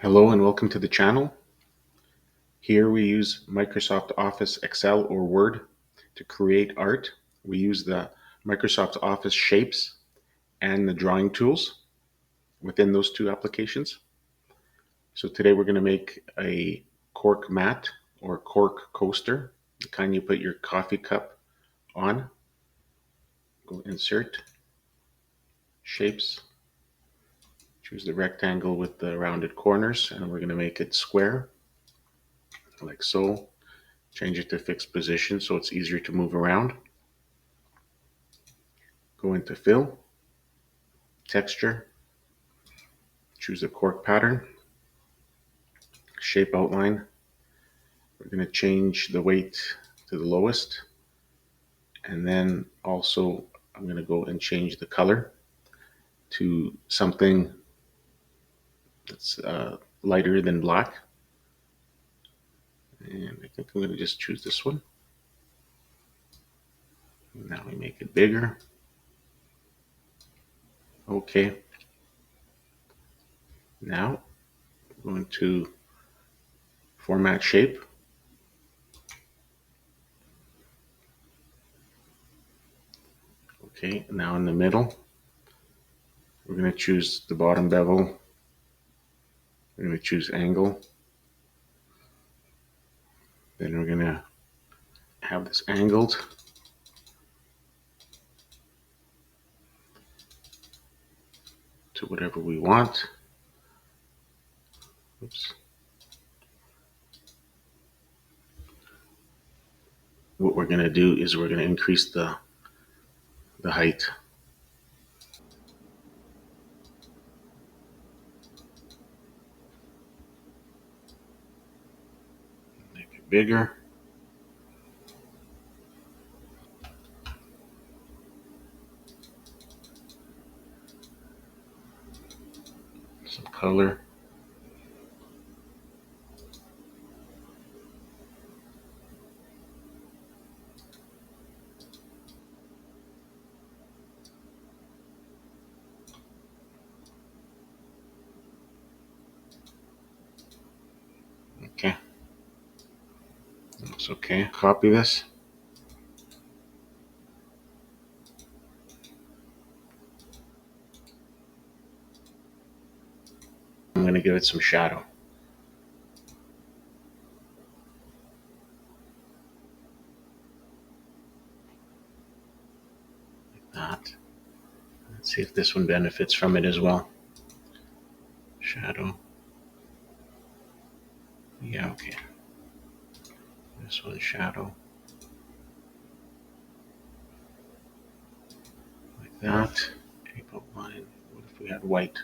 Hello and welcome to the channel. Here we use Microsoft Office Excel or Word to create art. We use the Microsoft Office shapes and the drawing tools within those two applications. So today we're going to make a cork mat or cork coaster, the kind you put your coffee cup on. Go insert, shapes, choose the rectangle with the rounded corners, and we're going to make it square like so. Change it to fixed position so it's easier to move around. Go into fill, texture, choose the cork pattern, shape outline. We're going to change the weight to the lowest, and then also I'm going to go and change the color to something that's lighter than black. And I think I'm going to just choose this one. Now we make it bigger. Okay. Now I'm going to format shape. Okay, now in the middle, we're going to choose the bottom bevel. We're going to choose angle. Then we're going to have this angled. To whatever we want. Oops. What we're going to do is we're going to increase the height. Make it bigger. Some color. Okay. Looks okay. Copy this. I'm going to give it some shadow. Like that. Let's see if this one benefits from it as well. Shadow. Yeah, okay. This one's shadow. Like that. Shape outline. What if we had white?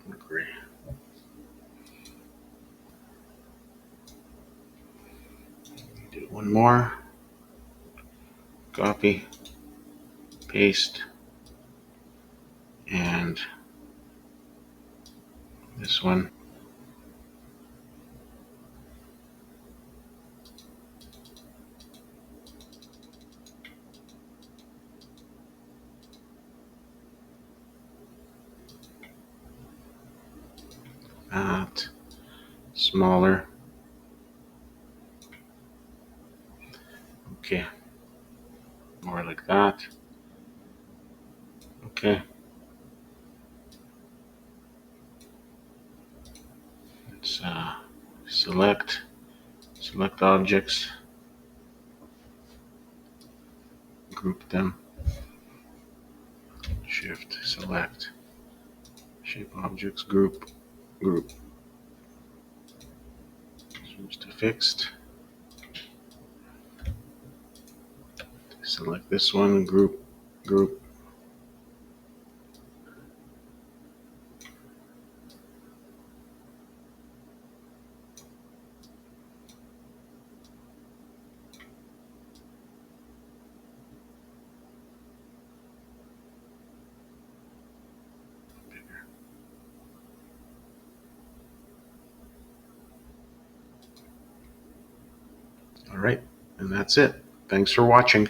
Or gray? Do one more. Copy. Paste. And this one. That. Smaller. Okay. More like that. Okay. Let's select objects, group them, shift, select, shape objects, group. Switch to fixed. Select this one, group. All right, and that's it. Thanks for watching.